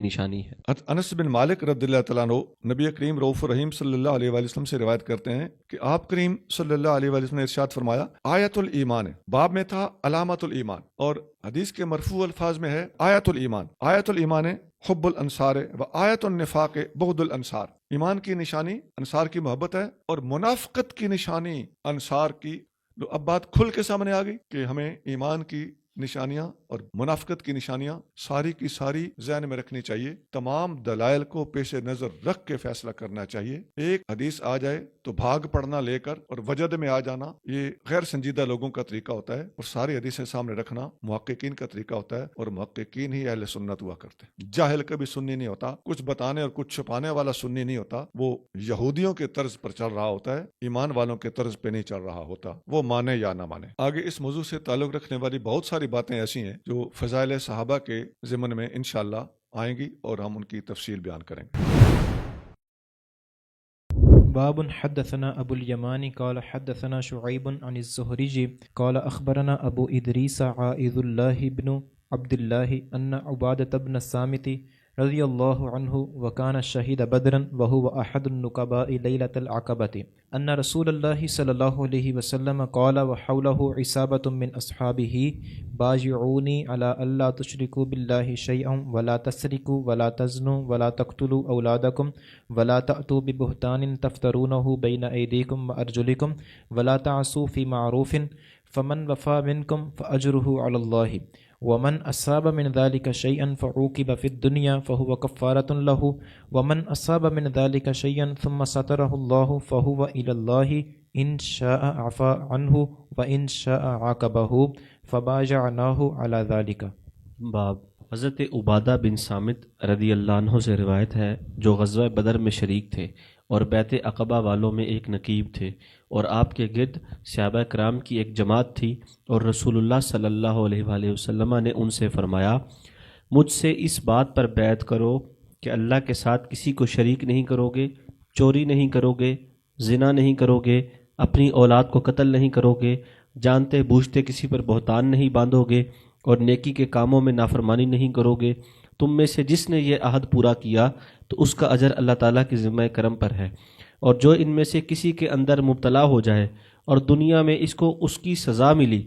نشانی ہے۔ انس بن مالک رضی اللہ تعالیٰ عنہ نبی کریم رؤوف الرحیم صلی اللہ علیہ وآلہ وسلم سے روایت کرتے ہیں کہ آپ کریم صلی اللہ علیہ وآلہ وسلم نے ارشاد فرمایا، آیت الایمان، باب میں تھا علامت الایمان، اور حدیث کے مرفوع الفاظ میں ہے آیت الایمان، آیت الایمان حب الانصار و آیت النفاق بغض الانصار، ایمان کی نشانی انصار کی محبت ہے، اور منافقت کی نشانی انصار کی۔ اب بات کھل کے سامنے آ گئی کہ ہمیں ایمان کی نشانیاں اور منافقت کی نشانیاں ساری کی ساری ذہن میں رکھنی چاہیے، تمام دلائل کو پیش نظر رکھ کے فیصلہ کرنا چاہیے۔ ایک حدیث آ جائے تو بھاگ پڑنا لے کر اور وجد میں آ جانا، یہ غیر سنجیدہ لوگوں کا طریقہ ہوتا ہے، اور ساری حدیثیں سامنے رکھنا محققین کا طریقہ ہوتا ہے، اور محققین ہی اہل سنت ہوا کرتے ہیں۔ جاہل کبھی سنی نہیں ہوتا، کچھ بتانے اور کچھ چھپانے والا سنی نہیں ہوتا، وہ یہودیوں کے طرز پر چل رہا ہوتا ہے، ایمان والوں کے طرز پہ نہیں چل رہا ہوتا، وہ مانے یا نہ مانے۔ آگے اس موضوع سے تعلق رکھنے والی بہت ساری باتیں ایسی ہیں جو فضائل صحابہ کے ضمن میں انشاءاللہ آئیں گی اور ہم ان کی تفصیل بیان کریں گے۔ باب حدثنا ابو اليمان قال حدثنا شعيب عن الزهري قال اخبرنا ابو ادريس عائذ الله بن عبد الله ان عبادة بن الصامت رضي الله عنه وكان شهيد بدرا وهو احد النقباء ليلة العقبة ان رسول الله صلى الله عليه وسلم قال وحوله عصابة من اصحابه بايعوني على الا تشركوا بالله شيئا ولا تسرقوا ولا تزنوا ولا تقتلوا اولادكم ولا تأتوا ببهتان تفترونه بين ايديكم وارجلكم ولا تعصوا في معروف فمن وفى منكم فاجره على الله ومن أصاب من ذلك شيئا فعوقب في الدنيا فهو كفارة له ومن أصاب من ذلك شيئا ثم ستره الله فهو إلى الله إن شاء عفا عنه وإن شاء عاقبه فبايعناه على ذلك۔ باب حضرت عبادہ بن صامت رضی اللہ عنہ سے روایت ہے، جو غزوہ بدر میں شریک تھے اور بیعت عقبہ والوں میں ایک نقیب تھے، اور آپ کے گرد صحابہ کرام کی ایک جماعت تھی، اور رسول اللہ صلی اللہ علیہ وآلہ وسلم نے ان سے فرمایا، مجھ سے اس بات پر بیعت کرو کہ اللہ کے ساتھ کسی کو شریک نہیں کرو گے، چوری نہیں کرو گے، زنا نہیں کرو گے، اپنی اولاد کو قتل نہیں کرو گے، جانتے بوجھتے کسی پر بہتان نہیں باندھو گے، اور نیکی کے کاموں میں نافرمانی نہیں کرو گے۔ تم میں سے جس نے یہ عہد پورا کیا تو اس کا اجر اللہ تعالیٰ کے ذمہ کرم پر ہے، اور جو ان میں سے کسی کے اندر مبتلا ہو جائے اور دنیا میں اس کو اس کی سزا ملی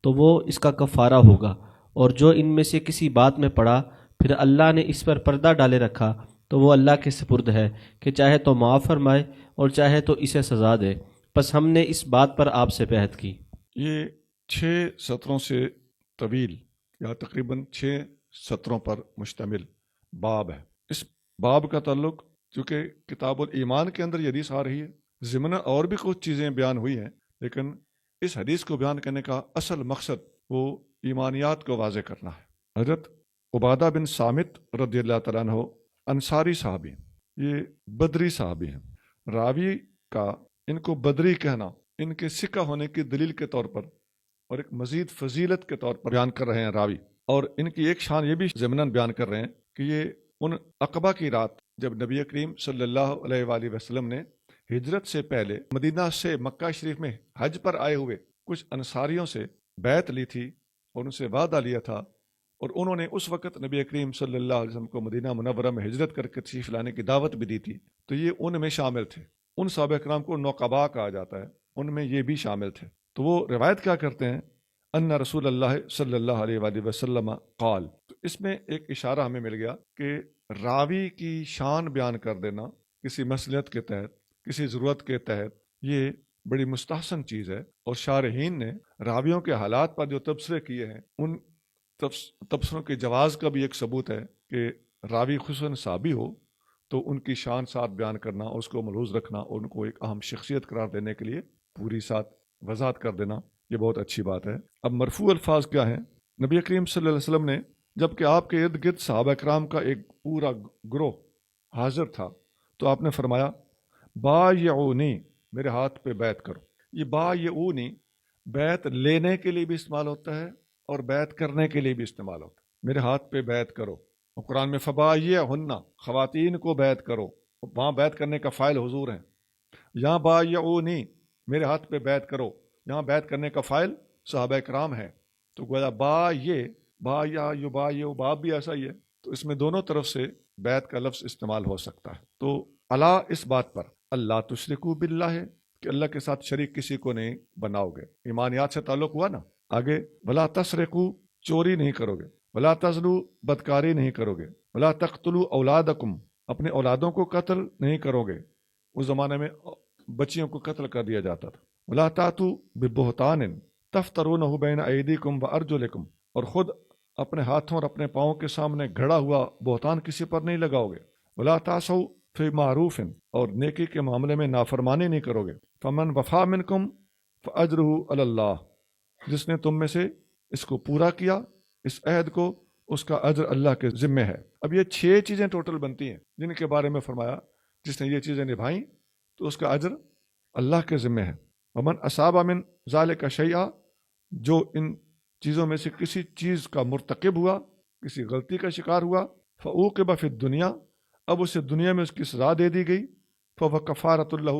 تو وہ اس کا کفارہ ہوگا، اور جو ان میں سے کسی بات میں پڑا پھر اللہ نے اس پر پردہ ڈالے رکھا تو وہ اللہ کے سپرد ہے کہ چاہے تو معاف فرمائے اور چاہے تو اسے سزا دے۔ پس ہم نے اس بات پر آپ سے بیعت کی۔ یہ 6 سطروں سے طویل یا تقریباً 6 سطروں پر مشتمل باب ہے۔ اس باب کا تعلق چونکہ کتاب الایمان کے اندر یہ حدیث آ رہی ہے، ضمن اور بھی کچھ چیزیں بیان ہوئی ہیں، لیکن اس حدیث کو بیان کرنے کا اصل مقصد وہ ایمانیات کو واضح کرنا ہے۔ حضرت عبادہ بن صامت رضی اللہ تعالیٰ عنہ انصاری صحابی، یہ بدری صحابی ہیں۔ راوی کا ان کو بدری کہنا ان کے سکہ ہونے کی دلیل کے طور پر اور ایک مزید فضیلت کے طور پر بیان کر رہے ہیں راوی، اور ان کی ایک شان یہ بھی ضمناً بیان کر رہے ہیں کہ یہ ان عقبہ کی رات جب نبی کریم صلی اللہ علیہ وآلہ وسلم نے ہجرت سے پہلے مدینہ سے مکہ شریف میں حج پر آئے ہوئے کچھ انصاریوں سے بیعت لی تھی اور ان سے وعدہ لیا تھا، اور انہوں نے اس وقت نبی کریم صلی اللہ علیہ وسلم کو مدینہ منورہ میں ہجرت کر کے تشریف لانے کی دعوت بھی دی تھی، تو یہ ان میں شامل تھے۔ ان صحابہ کرام کو نقباء کہا جاتا ہے، ان میں یہ بھی شامل تھے۔ تو وہ روایت کیا کرتے ہیں، ان رسول اللہ صلی اللہ علیہ وآلہ وسلم قال، تو اس میں ایک اشارہ ہمیں مل گیا کہ راوی کی شان بیان کر دینا کسی مصلحت کے تحت، کسی ضرورت کے تحت، یہ بڑی مستحسن چیز ہے، اور شارحین نے راویوں کے حالات پر جو تبصرے کیے ہیں ان تبصروں کے جواز کا بھی ایک ثبوت ہے کہ راوی خصوصاً صحابی ہو تو ان کی شان ساتھ بیان کرنا، اس کو ملحوظ رکھنا، اور ان کو ایک اہم شخصیت قرار دینے کے لیے پوری ساتھ وضاحت کر دینا، یہ بہت اچھی بات ہے۔ اب مرفوع الفاظ کیا ہیں؟ نبی کریم صلی اللہ علیہ وسلم نے جبکہ آپ کے ارد گرد صحابہ کرام کا ایک پورا گروہ حاضر تھا تو آپ نے فرمایا بایعونی، میرے ہاتھ پہ بیعت کرو۔ یہ بایعونی بیعت لینے کے لیے بھی استعمال ہوتا ہے اور بیعت کرنے کے لیے بھی استعمال ہوتا ہے۔ میرے ہاتھ پہ بیعت کرو، اور قرآن میں فبایعہن، خواتین کو بیعت کرو، وہاں بیعت کرنے کا فاعل حضور ہیں۔ یہاں بایعونی، میرے ہاتھ پہ بیعت کرو، یہاں بیعت کرنے کا فاعل صحابہ کرام ہے۔ تو گویا با یا یبایع باب بھی ایسا ہی ہے، تو اس میں دونوں طرف سے بیعت کا لفظ استعمال ہو سکتا ہے. تو اللہ اس بات پر اللہ تشرکو باللہ ہے کہ اللہ کے ساتھ شریک کسی کو نہیں بناؤ گے. ایمانیات سے تعلق ہوا نا. آگے ولا تسرقو چوری نہیں کرو گے, ولا تزنو بدکاری نہیں کرو گے, ولا تقتلوا اولادکم اپنے اولادوں کو قتل نہیں کرو گے. اس زمانے میں بچیوں کو قتل کر دیا جاتا تھا. ولا تاتوا ببہتان تفترونہ بین ایدیکم وارجلکم اور خود اپنے ہاتھوں اور اپنے پاؤں کے سامنے گھڑا ہوا بہتان کسی پر نہیں لگاؤ گے. ولا تعصوا فی معروف اور نیکی کے معاملے میں نافرمانی نہیں کرو گے. فمن وفا منکم فاجرہ علی اللہ جس نے تم میں سے اس کو پورا کیا اس عہد کو اس کا اجر اللہ کے ذمے ہے. اب یہ 6 چیزیں ٹوٹل بنتی ہیں جن کے بارے میں فرمایا جس نے یہ چیزیں نبھائیں تو اس کا اجر اللہ کے ذمے ہے. ومن اصاب من ذالک شیئا جو ان چیزوں میں سے کسی چیز کا مرتکب ہوا کسی غلطی کا شکار ہوا فعوقب فی الدنیا اب اسے دنیا میں اس کی سزا دے دی گئی فهو کفارۃ لہ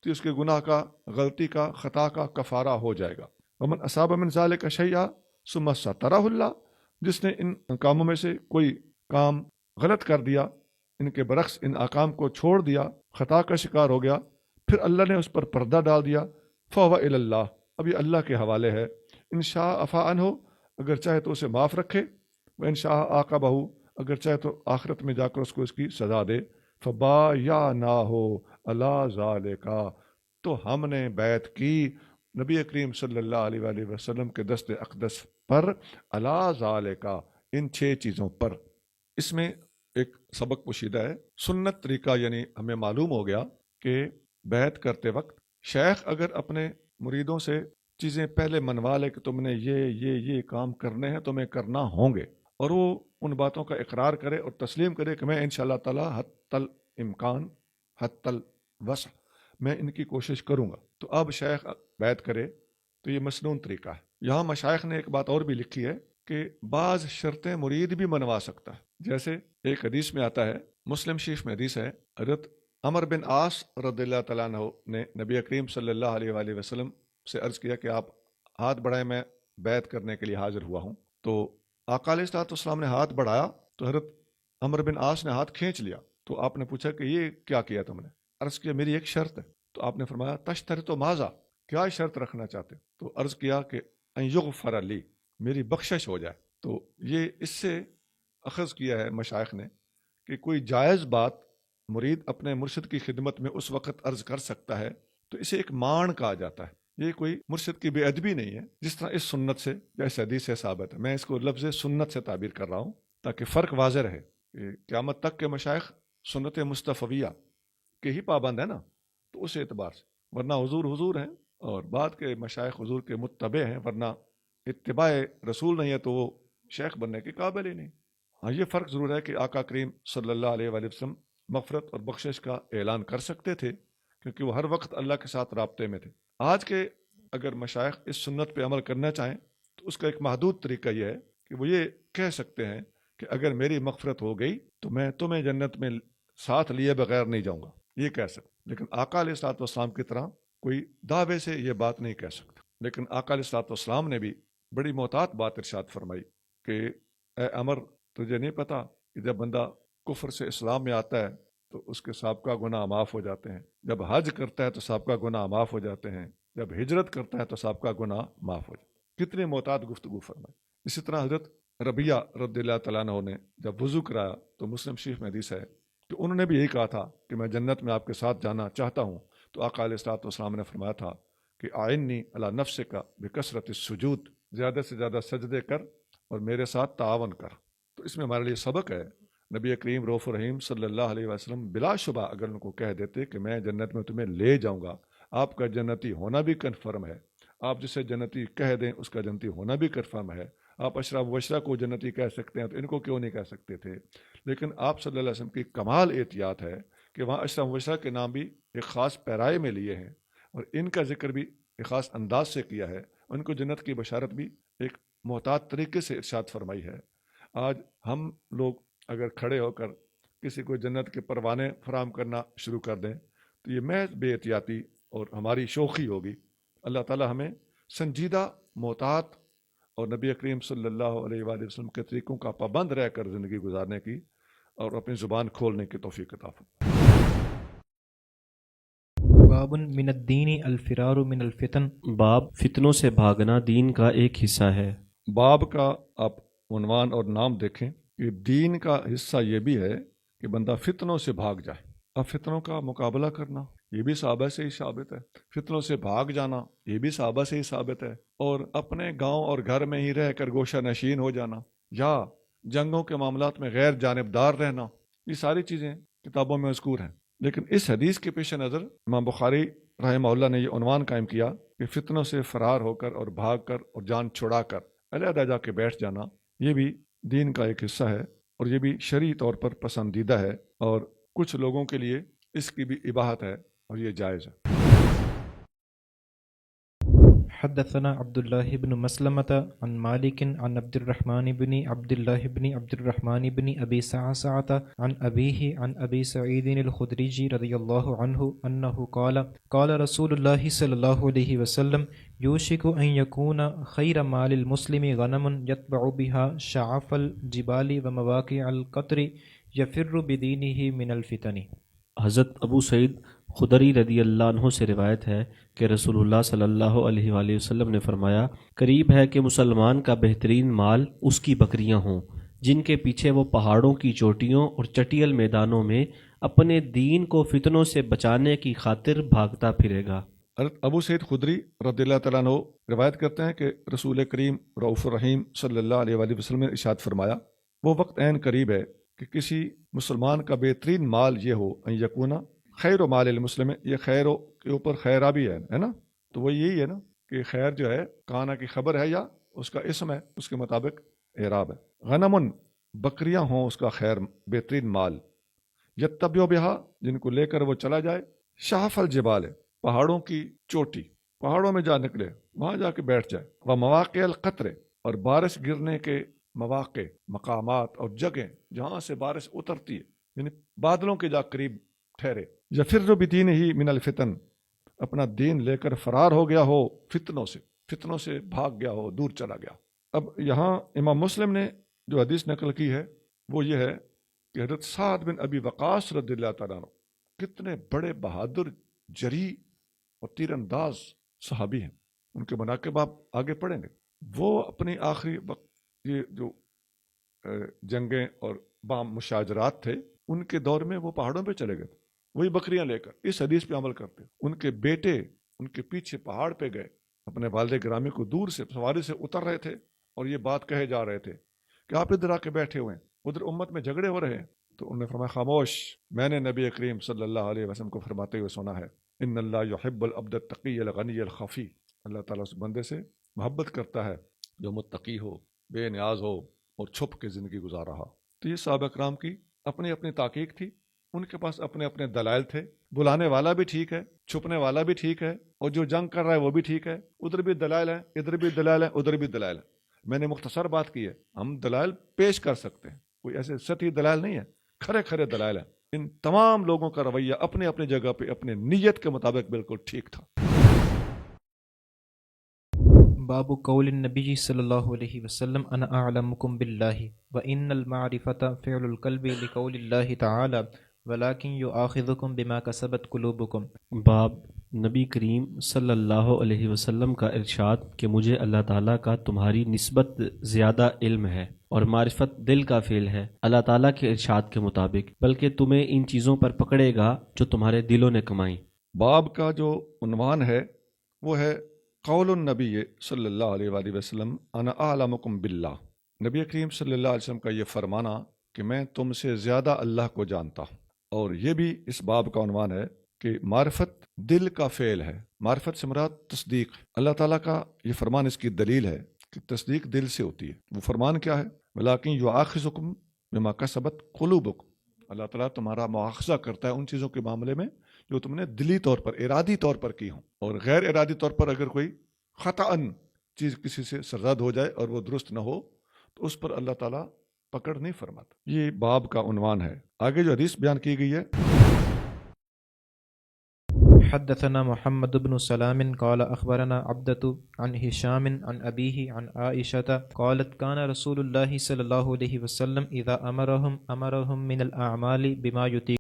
تو اس کے گناہ کا غلطی کا خطا کا کفارہ ہو جائے گا. ومن اصاب من ذالک شیئا ثم سترہ اللہ جس نے ان کاموں میں سے کوئی کام غلط کر دیا ان کے برعکس ان احکام کو چھوڑ دیا خطا کا شکار ہو گیا پھر اللہ نے اس پر پردہ ڈال دیا فهو الی اللہ اب یہ اللہ کے حوالے ہے. ان شاء عفا عنہ اگر چاہے تو اسے معاف رکھے و ان شاء عاقبہ اگر چاہے تو آخرت میں جا کر اس کو اس کی سزا دے. فبایعناہ علی ذالک تو ہم نے بیعت کی نبی کریم صلی اللہ علیہ وآلہ وسلم کے دست اقدس پر علی ذالک ان 6 چیزوں پر. اس میں ایک سبق پوشیدہ ہے. سنت طریقہ یعنی ہمیں معلوم ہو گیا کہ بیعت کرتے وقت شیخ اگر اپنے مریدوں سے چیزیں پہلے منوا لے کہ تم نے یہ کام کرنے ہیں تمہیں کرنا ہوں گے اور وہ ان باتوں کا اقرار کرے اور تسلیم کرے کہ میں انشاءاللہ تعالی حتی الامکان حتی الوسع میں ان کی کوشش کروں گا. تو اب شیخ بیعت کرے تو یہ مسنون طریقہ ہے. یہاں مشائخ نے ایک بات اور بھی لکھی ہے کہ بعض شرطیں مرید بھی منوا سکتا ہے. جیسے ایک حدیث میں آتا ہے مسلم شریف میں حدیث ہے حضرت عمر بن عاص رضی اللہ تعالیٰ عنہ نے نبی کریم صلی اللہ علیہ وآلہ وسلم سے عرض کیا کہ آپ ہاتھ بڑھائیں میں بیعت کرنے کے لیے حاضر ہوا ہوں. تو آقا علیہ الصلوۃ والسلام نے ہاتھ بڑھایا تو حضرت عمر بن عاص نے ہاتھ کھینچ لیا. تو آپ نے پوچھا کہ یہ کیا کیا تم نے؟ عرض کیا میری ایک شرط ہے. تو آپ نے فرمایا تشترط ماذا کیا شرط رکھنا چاہتے؟ تو عرض کیا کہ ان یغفر لی میری بخشش ہو جائے. تو یہ اس سے اخذ کیا ہے مشائخ نے کہ کوئی جائز بات مرید اپنے مرشد کی خدمت میں اس وقت عرض کر سکتا ہے تو اسے ایک مان کہا جاتا ہے. یہ کوئی مرشد کی بے ادبی نہیں ہے جس طرح اس سنت سے یا اس حدیث سے ثابت ہے. میں اس کو لفظ سنت سے تعبیر کر رہا ہوں تاکہ فرق واضح رہے کہ قیامت تک کے مشائخ سنت مصطفیہ کے ہی پابند ہیں نا تو اس اعتبار سے, ورنہ حضور ہیں اور بعد کے مشائخ حضور کے متبع ہیں, ورنہ اتباع رسول نہیں ہے تو وہ شیخ بننے کے قابل ہی نہیں. ہاں یہ فرق ضرور ہے کہ آقا کریم صلی اللہ علیہ وآلہ وسلم مغفرت اور بخشش کا اعلان کر سکتے تھے کیونکہ وہ ہر وقت اللہ کے ساتھ رابطے میں تھے. آج کے اگر مشائخ اس سنت پہ عمل کرنا چاہیں تو اس کا ایک محدود طریقہ یہ ہے کہ وہ یہ کہہ سکتے ہیں کہ اگر میری مغفرت ہو گئی تو میں تمہیں جنت میں ساتھ لیے بغیر نہیں جاؤں گا, یہ کہہ سکتے. لیکن آقا علیہ الصلوۃ والسلام کی طرح کوئی دعوے سے یہ بات نہیں کہہ سکتا. لیکن آقا علیہ الصلوۃ والسلام نے بھی بڑی محتاط بات ارشاد فرمائی کہ اے عمر تجھے نہیں پتا کہ جب بندہ کفر سے اسلام میں آتا ہے تو اس کے سابقہ گناہ معاف ہو جاتے ہیں, جب حج کرتا ہے تو سابقہ گناہ معاف ہو جاتے ہیں, جب ہجرت کرتا ہے تو سابقہ گناہ معاف ہو جاتے ہیں. کتنی محتاط گفتگو فرمائی. اسی طرح حضرت ربیعہ رضی اللہ تعالیٰ عنہ نے جب وضو کرایا تو مسلم شریف میں حدیث ہے کہ انہوں نے بھی یہی کہا تھا کہ میں جنت میں آپ کے ساتھ جانا چاہتا ہوں. تو آقا علیہ الصلوۃ والسلام نے فرمایا تھا کہ آئنی علی نفسک بکثرت السجود زیادہ سے زیادہ سجدے کر اور میرے ساتھ تعاون کر. تو اس میں ہمارے لیے سبق ہے. نبی کریم رؤوف الرحیم صلی اللہ علیہ وسلم بلا شبہ اگر ان کو کہہ دیتے کہ میں جنت میں تمہیں لے جاؤں گا, آپ کا جنتی ہونا بھی کنفرم ہے, آپ جسے جنتی کہہ دیں اس کا جنتی ہونا بھی کنفرم ہے. آپ اشرا مبشرہ کو جنتی کہہ سکتے ہیں تو ان کو کیوں نہیں کہہ سکتے تھے؟ لیکن آپ صلی اللہ علیہ وسلم کی کمال احتیاط ہے کہ وہاں اشرا مبشرہ کے نام بھی ایک خاص پیرائے میں لیے ہیں اور ان کا ذکر بھی ایک خاص انداز سے کیا ہے. ان کو جنت کی بشارت بھی ایک محتاط طریقے سے ارشاد فرمائی ہے. آج ہم لوگ اگر کھڑے ہو کر کسی کو جنت کے پروانے فراہم کرنا شروع کر دیں تو یہ محض بے احتیاطی اور ہماری شوخی ہوگی. اللہ تعالی ہمیں سنجیدہ محتاط اور نبی کریم صلی اللہ علیہ وآلہ وسلم کے طریقوں کا پابند رہ کر زندگی گزارنے کی اور اپنی زبان کھولنے کی توفیق عطا فرمائے۔ باب من الدین الفرار من الفتن۔ باب فتنوں سے بھاگنا دین کا ایک حصہ ہے۔ باب کا آپ عنوان اور نام دیکھیں کہ دین کا حصہ یہ بھی ہے کہ بندہ فتنوں سے بھاگ جائے۔ اب فتنوں کا مقابلہ کرنا یہ بھی صحابہ سے ہی ثابت ہے، فتنوں سے بھاگ جانا یہ بھی صحابہ سے ہی ثابت ہے، اور اپنے گاؤں اور گھر میں ہی رہ کر گوشہ نشین ہو جانا یا جنگوں کے معاملات میں غیر جانبدار رہنا، یہ ساری چیزیں کتابوں میں مذکور ہیں۔ لیکن اس حدیث کے پیش نظر امام بخاری رحمہ اللہ نے یہ عنوان قائم کیا کہ فتنوں سے فرار ہو کر اور بھاگ کر اور جان چھڑا کر علیحدہ جا کے بیٹھ جانا یہ بھی دین کا ایک حصہ ہے، اور یہ بھی شرعی طور پر پسندیدہ ہے، اور کچھ لوگوں کے لیے اس کی بھی اباحت ہے اور یہ جائز ہے۔ حدثنا عبد الله بن مسلمة عن مالك عن عبد الرحمن بن عبد الله بن عبد الرحمن بن أبي سعسعة عن أبيه عن أبي سعيد الخدري رضي الله عنه أنه قال قال رسول الله صلى الله عليه وسلم يوشك أن يكون خير مال المسلم غنم يتبع بها شعف الجبال ومواقع القطر يفر بدينه من الفتن۔ حضرت ابو سعید خدری رضی اللہ عنہ سے روایت ہے کہ رسول اللہ صلی اللہ علیہ وآلہ وسلم نے فرمایا، قریب ہے کہ مسلمان کا بہترین مال اس کی بکریاں ہوں جن کے پیچھے وہ پہاڑوں کی چوٹیوں اور چٹیل میدانوں میں اپنے دین کو فتنوں سے بچانے کی خاطر بھاگتا پھرے گا۔ حضرت ابو سعید خدری رضی اللہ تعالیٰ عنہ روایت کرتے ہیں کہ رسول کریم رؤوف الرحیم صلی اللہ علیہ وآلہ وسلم نے ارشاد فرمایا، وہ وقت عین قریب ہے کہ کسی مسلمان کا بہترین مال یہ ہو ان یکونا خیر و مال المسلم، یہ خیر کے اوپر خیرہ بھی ہے نا، تو وہ یہی ہے نا کہ خیر جو ہے کانا کی خبر ہے یا اس کا اسم ہے، اس کے مطابق اعراب ہے۔ غنمن بکریاں ہوں اس کا خیر بہترین مال، یتبع بہا جن کو لے کر وہ چلا جائے، شاف الجبال پہاڑوں کی چوٹی، پہاڑوں میں جا نکلے وہاں جا کے بیٹھ جائے، وہ مواقع القطر اور بارش گرنے کے مواقع مقامات اور جگہیں جہاں سے بارش اترتی ہے، یعنی بادلوں کے جا قریب ٹھہرے، یفر بدین ہی من الفتن اپنا دین لے کر فرار ہو گیا ہو فتنوں سے بھاگ گیا ہو، دور چلا گیا۔ اب یہاں امام مسلم نے جو حدیث نقل کی ہے وہ یہ ہے کہ حضرت سعد بن ابی وقاص رضی اللہ تعالیٰ عنہ کتنے بڑے بہادر جری اور تیر انداز صحابی ہیں، ان کے مناقب آپ آگے پڑھیں گے۔ وہ اپنی آخری وقت یہ جو جنگیں اور بام مشاجرات تھے ان کے دور میں وہ پہاڑوں پہ چلے گئے، وہی بکریاں لے کر اس حدیث پہ عمل کرتے۔ ان کے بیٹے ان کے پیچھے پہاڑ پہ گئے، اپنے والد گرامی کو دور سے سواری سے اتر رہے تھے اور یہ بات کہے جا رہے تھے کہ آپ ادھر آ کے بیٹھے ہوئے ہیں، ادھر امت میں جھگڑے ہو رہے ہیں۔ تو انہوں نے فرمایا خاموش، میں نے نبی کریم صلی اللہ علیہ وسلم کو فرماتے ہوئے سنا ہے، ان اللہ یحب العبد التقی الغنی الخفی، اللہ تعالیٰ اس بندے سے محبت کرتا ہے جو متقی ہو، بے نیاز ہو اور چھپ کے زندگی گزار رہا۔ تو یہ صحابہ کرام کی اپنی اپنی تحقیق تھی، ان کے پاس اپنے اپنے دلائل تھے، بلانے والا بھی ٹھیک ہے، چھپنے والا بھی ٹھیک ہے، اور جو جنگ کر رہا ہے وہ بھی ٹھیک ہے، ادھر بھی دلائل ہیں، ادھر بھی دلائل ہیں، ادھر بھی دلائل ہیں۔ میں نے مختصر بات کی ہے، ہم دلائل پیش کر سکتے ہیں، کوئی ایسے سطحی دلائل نہیں ہے، کھرے کھرے دلائل ہیں۔ ان تمام لوگوں کا رویہ اپنے اپنے جگہ پہ اپنے نیت کے مطابق بالکل ٹھیک تھا۔ باب قول النبی صلی اللہ علیہ وسلم انا اعلمکم باللہ وان المعرفۃ فعل القلب لقول اللہ تعالی ولکن یؤاخذکم بما کسبت قلوبکم۔ باب نبی کریم صلی اللہ علیہ وسلم کا ارشاد کہ مجھے اللہ تعالیٰ کا تمہاری نسبت زیادہ علم ہے، اور معرفت دل کا فعل ہے اللہ تعالیٰ کے ارشاد کے مطابق، بلکہ تمہیں ان چیزوں پر پکڑے گا جو تمہارے دلوں نے کمائیں۔ باب کا جو عنوان ہے وہ ہے قول النبی صلی اللہ علیہ وآلہ وسلم انا اعلمکم باللہ، نبی کریم صلی اللہ علیہ وسلم کا یہ فرمانا کہ میں تم سے زیادہ اللہ کو جانتا ہوں۔ اور یہ بھی اس باب کا عنوان ہے کہ معرفت دل کا فعل ہے، معرفت سے مراد تصدیق۔ اللہ تعالیٰ کا یہ فرمان اس کی دلیل ہے کہ تصدیق دل سے ہوتی ہے۔ وہ فرمان کیا ہے؟ ولیکن یؤاخذکم بما کسبت قلوبکم، اللہ تعالیٰ تمہارا مواخذہ کرتا ہے ان چیزوں کے معاملے میں جو تم نے دلی طور پر ارادی طور پر کی ہوں، اور غیر ارادی طور پر اگر کوئی خطأً چیز کسی سے سرزد ہو جائے اور وہ درست نہ ہو تو اس پر اللہ تعالیٰ پکڑ نہیں فرماتا۔ یہ باب کا عنوان ہے۔ آگے جو حدیث بیان کی گئی ہے، حدثنا محمد بن سلام قال أخبرنا عبدة عن هشام عن أبيه عن عائشة قالت كان رسول الله صلى الله عليه وسلم إذا أمرهم من الأعمال بما يطيقون